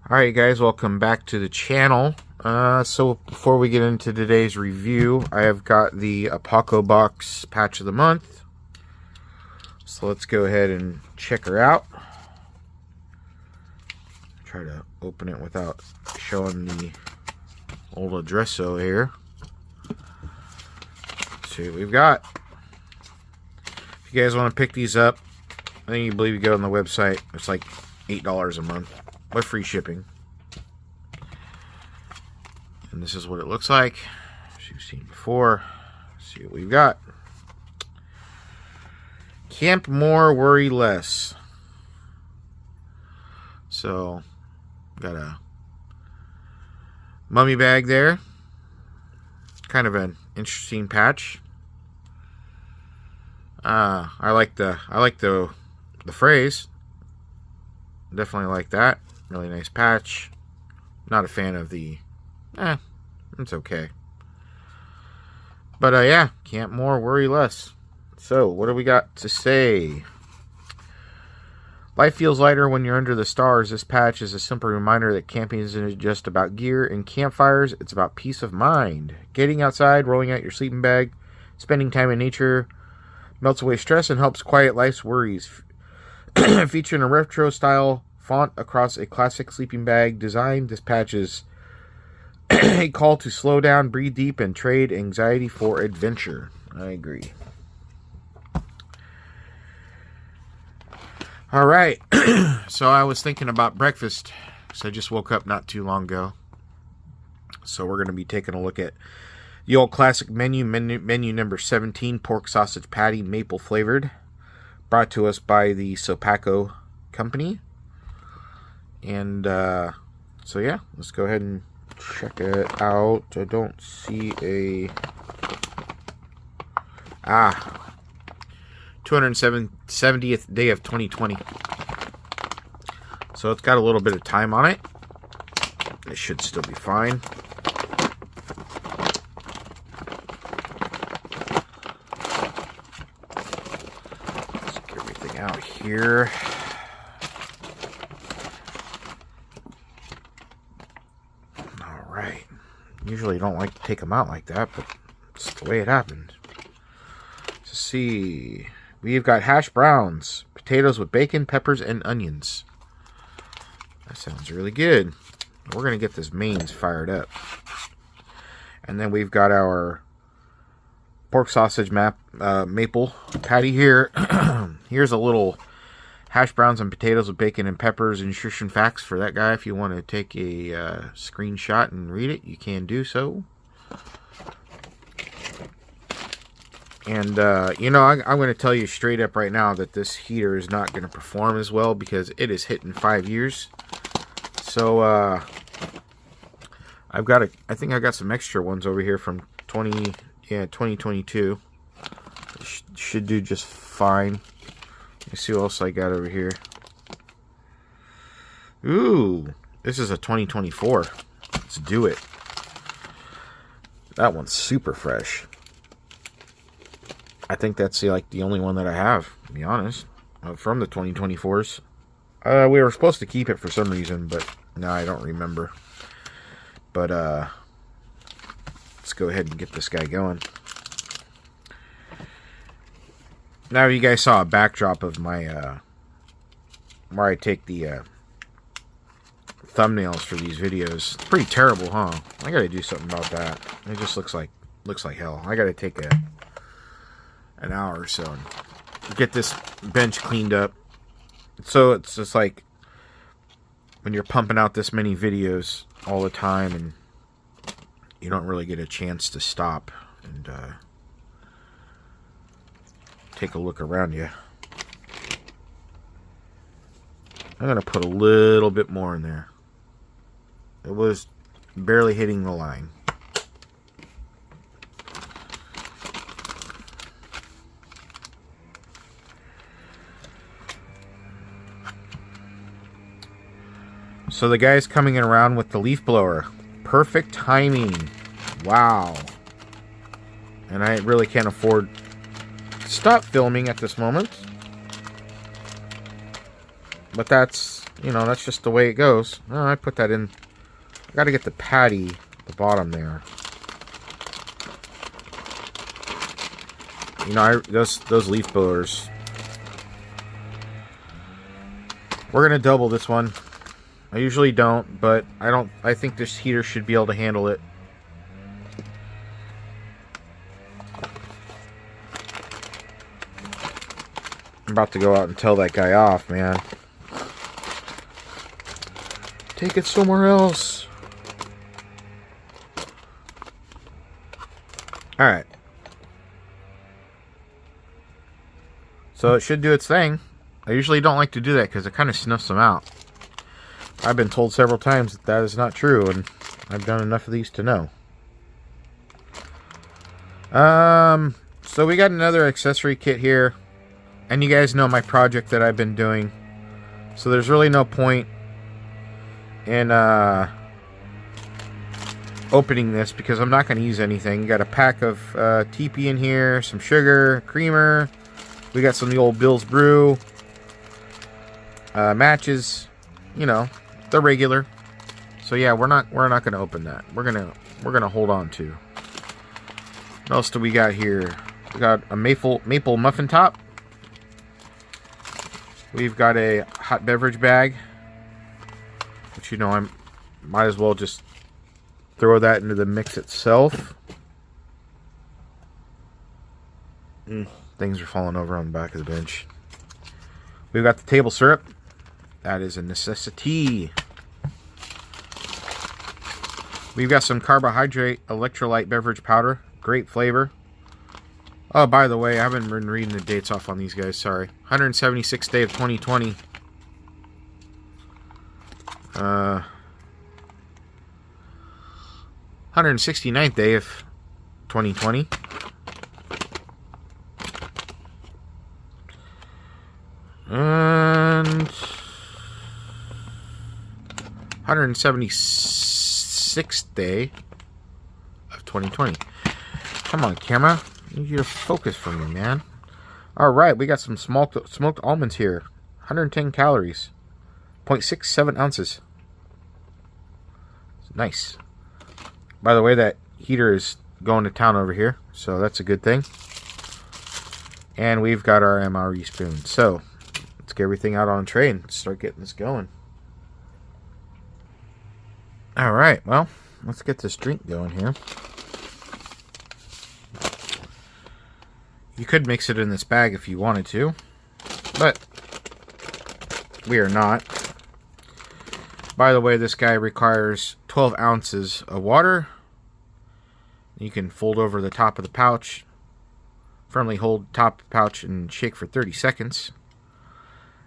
Alright guys, welcome back to the channel. So before we get into today's review, I have got the Apoco Box Patch of the Month. So let's go ahead and check her out. Try to open it without showing the old addresso here. Let's see what we've got. If you guys want to pick these up, I think you believe you go on the website. It's like $8 a month with free shipping. And this is what it looks like, as you've seen before. Let's see what we've got. Camp more, worry less. So, got a mummy bag there. Kind of an interesting patch. I like the phrase. Definitely like that. Really nice patch. Not a fan of the it's okay. But yeah, camp more, worry less. So, what do we got to say? Life feels lighter when you're under the stars. This patch is a simple reminder that camping isn't just about gear and campfires, it's about peace of mind. Getting outside, rolling out your sleeping bag, spending time in nature melts away stress and helps quiet life's worries. Featuring a retro style font across a classic sleeping bag design, this patch is a call to slow down, breathe deep, and trade anxiety for adventure. I agree. Alright, so I was thinking about breakfast, because I just woke up not too long ago. So we're going to be taking a look at the old classic menu number 17, pork sausage patty, maple flavored. Brought to us by the Sopaco company. And so yeah, let's go ahead and check it out. I don't see a 270th day of 2020. So it's got a little bit of time on it. It should still be fine. Let's get everything out here. Usually don't like to take them out like that, but it's the way it happened. Let's see. We've got hash browns, potatoes with bacon, peppers, and onions. That sounds really good. We're going to get this mains fired up. And then we've got our pork sausage maple patty here. Here's a little hash browns and potatoes with bacon and peppers nutrition facts for that guy. If you want to take a screenshot and read it, you can do so. And, you know, I'm going to tell you straight up right now that this heater is not going to perform as well because it is hitting 5 years. So, I think I got some extra ones over here from 2022. Should do just fine. Let's see what else I got over here. Ooh, this is a 2024. Let's do it. That one's super fresh. I think that's the only one that I have, to be honest, from the 2024s. We were supposed to keep it for some reason, but no, I don't remember. But let's go ahead and get this guy going. Now you guys saw a backdrop of my, where I take the thumbnails for these videos. It's pretty terrible, huh? I gotta do something about that. It just looks like hell. I gotta take an hour or so and get this bench cleaned up. So it's just like when you're pumping out this many videos all the time and you don't really get a chance to stop and take a look around you. I'm going to put a little bit more in there. It was barely hitting the line. So the guy's coming around with the leaf blower. Perfect timing. Wow. And I really can't afford stop filming at this moment, but that's, you know, that's just the way it goes. Oh, I put that in. I got to get the patty, the bottom there. You know, those leaf blowers. We're gonna double this one. I usually don't, but I think this heater should be able to handle it. I'm about to go out and tell that guy off, man. Take it somewhere else. Alright. So it should do its thing. I usually don't like to do that because it kind of snuffs them out. I've been told several times that that is not true, and I've done enough of these to know. So we got another accessory kit here. And you guys know my project that I've been doing. So there's really no point in opening this because I'm not going to use anything. You got a pack of TP in here, some sugar, creamer. We got some of the old Bill's Brew. Matches, you know, the regular. So yeah, we're not going to open that. We're going to hold on to. What else do we got here? We got a maple muffin top. We've got a hot beverage bag, which, you know, I might as well just throw that into the mix itself. Things are falling over on the back of the bench. We've got the table syrup. That is a necessity. We've got some carbohydrate electrolyte beverage powder. Great flavor. Oh, by the way, I haven't been reading the dates off on these guys. Sorry. 176th day of 2020. 169th day of 2020. And 176th day of 2020. Come on, camera. I need you to focus for me, man. Alright, we got some smoked almonds here. 110 calories. 0.67 ounces. Nice. By the way, that heater is going to town over here, so that's a good thing. And we've got our MRE spoon. So, let's get everything out on a tray and start getting this going. Alright, well, let's get this drink going here. You could mix it in this bag if you wanted to, but we are not. By the way, this guy requires 12 ounces of water. You can fold over the top of the pouch, firmly hold top pouch and shake for 30 seconds.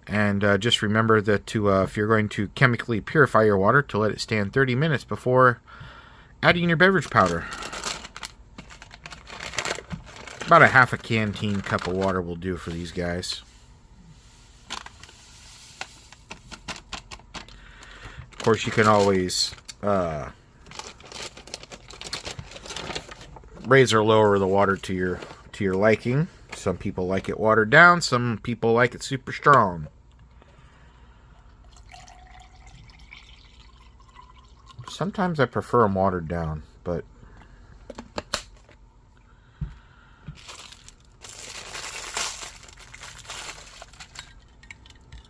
And just remember that if you're going to chemically purify your water, to let it stand 30 minutes before adding your beverage powder. About a half a canteen cup of water will do for these guys. Of course, you can always raise or lower the water to your liking. Some people like it watered down. Some people like it super strong. Sometimes I prefer them watered down, but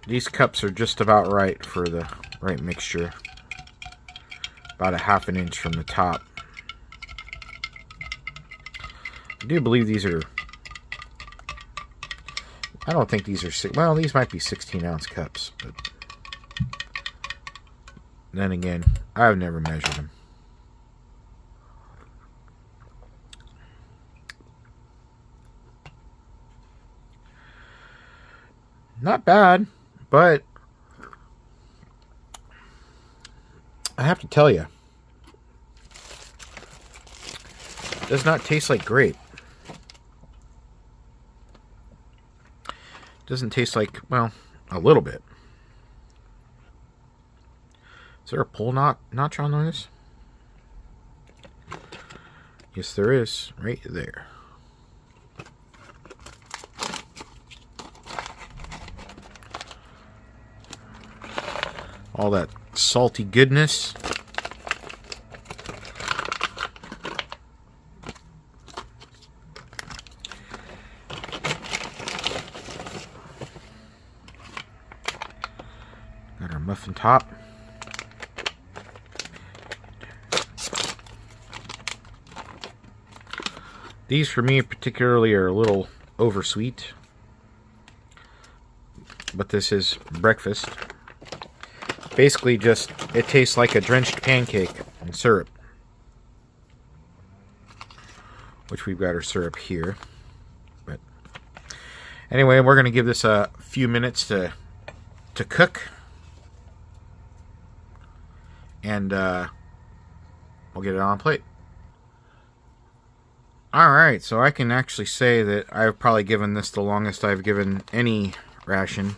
these cups are just about right for the right mixture. About a half an inch from the top. I do believe these are... I don't think these are... Well, these might be 16-ounce cups, but... Then again, I've never measured them. Not bad. But I have to tell you, it does not taste like grape. It doesn't taste like, well, a little bit. Is there a pull notch on this? Yes, there is, right there. all that salty goodness. Got our muffin top. These for me particularly are a little oversweet, but this is breakfast. Basically just, it tastes like a drenched pancake in syrup. Which we've got our syrup here. But anyway, we're going to give this a few minutes to cook. And we'll get it on a plate. Alright, so I can actually say that I've probably given this the longest I've given any ration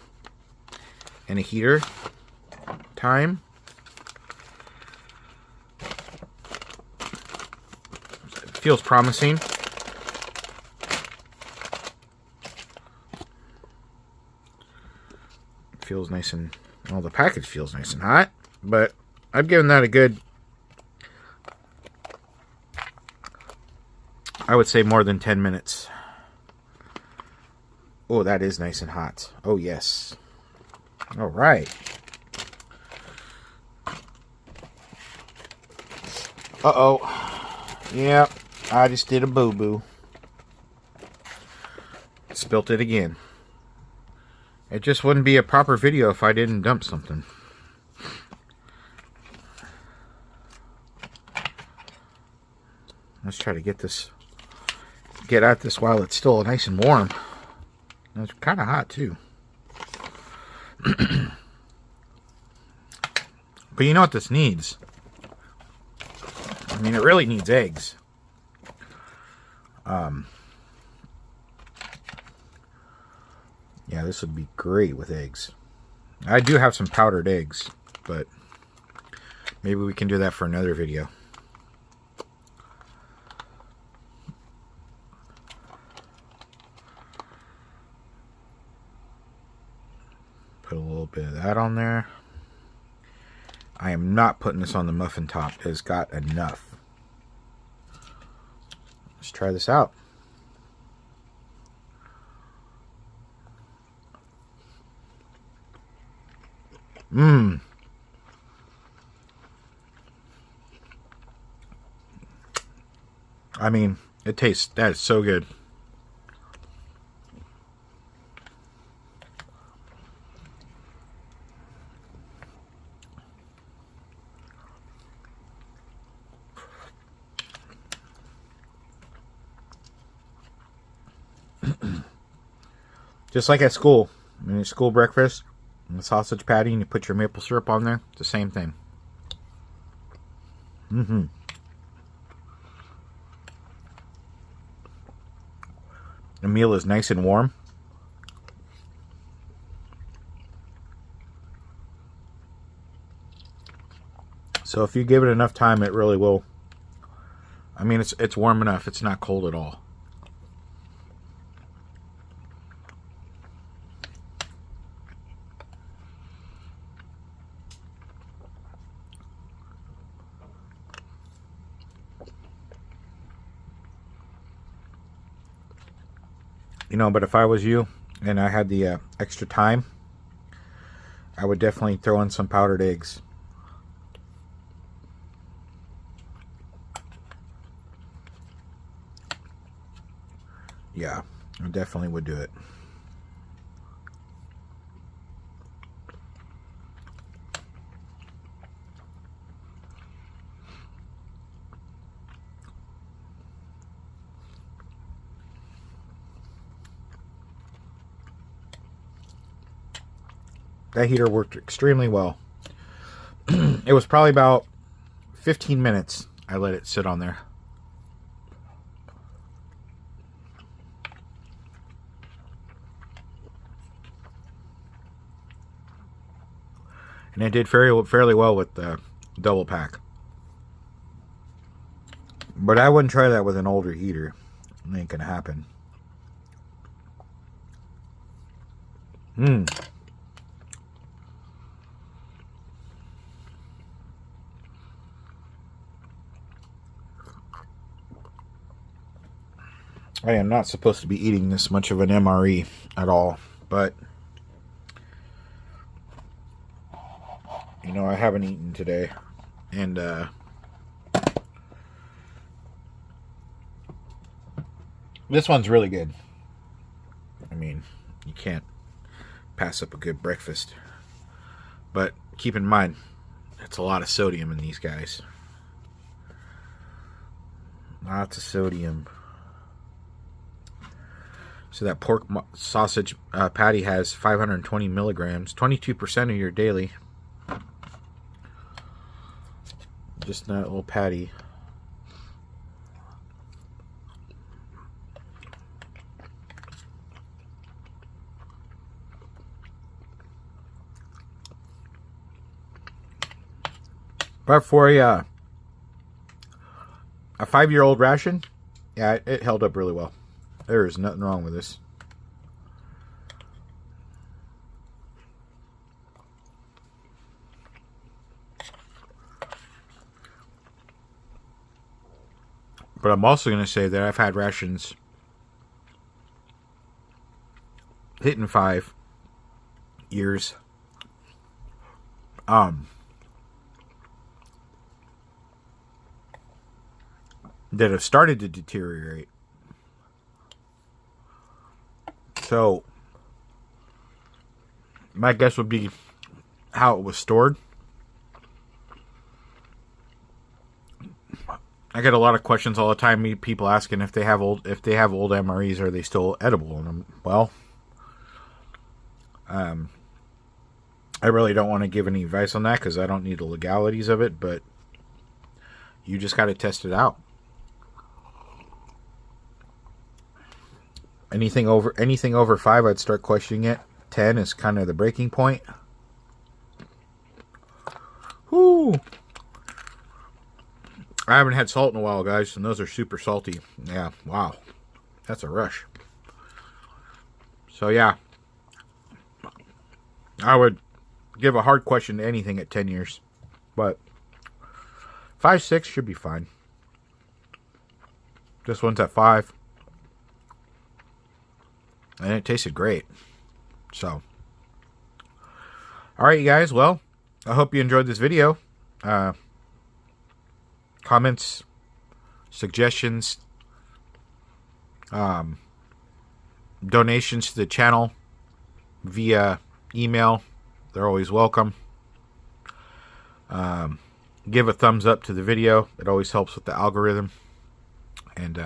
in a heater time. It feels promising. It feels nice and, well, the package feels nice and hot, but I've given that a good, I would say more than 10 minutes. Oh, that is nice and hot. Oh, yes. All right. Uh-oh. Yep, I just did a boo-boo. Spilt it again. It just wouldn't be a proper video if I didn't dump something. Let's try to get at this while it's still nice and warm. It's kind of hot too. But you know what this needs? I mean, it really needs eggs. Yeah, this would be great with eggs. I do have some powdered eggs, but maybe we can do that for another video. Put a little bit of that on there. I am not putting this on the muffin top. It's got enough. Let's try this out. Mmm. I mean, it tastes, that is so good. Just like at school, in your school breakfast, and the sausage patty, and you put your maple syrup on there, it's the same thing. The meal is nice and warm. So if you give it enough time, it really will. I mean, it's warm enough. It's not cold at all. You know, but if I was you and I had the extra time, I would definitely throw in some powdered eggs. Yeah, I definitely would do it. That heater worked extremely well. It was probably about 15 minutes I let it sit on there. And it did fairly well with the double pack. But I wouldn't try that with an older heater. It ain't gonna happen. I am not supposed to be eating this much of an MRE at all, but you know, I haven't eaten today, and this one's really good. I mean, you can't pass up a good breakfast, but keep in mind, it's a lot of sodium in these guys. Lots of sodium. So that pork sausage patty has 520 milligrams, 22% of your daily. Just that little patty. But for a 5-year-old ration, yeah, it held up really well. There is nothing wrong with this. But I'm also going to say that I've had rations hitting 5 years. That have started to deteriorate. So my guess would be how it was stored. I get a lot of questions all the time. People asking if they have old MREs, are they still edible? And I really don't want to give any advice on that because I don't need the legalities of it. But you just got to test it out. Anything over 5, I'd start questioning it. 10 is kind of the breaking point. Whoo! I haven't had salt in a while, guys, and those are super salty. Yeah, wow. That's a rush. So, yeah. I would give a hard question to anything at 10 years. But 5, 6 should be fine. This one's at 5. And it tasted great. So, alright, you guys. Well, I hope you enjoyed this video. Comments, suggestions, donations to the channel via email, they're always welcome. Give a thumbs up to the video. It always helps with the algorithm. And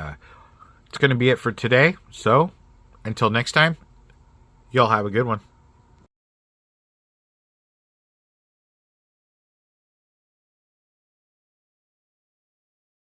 it's going to be it for today. So, until next time, y'all have a good one.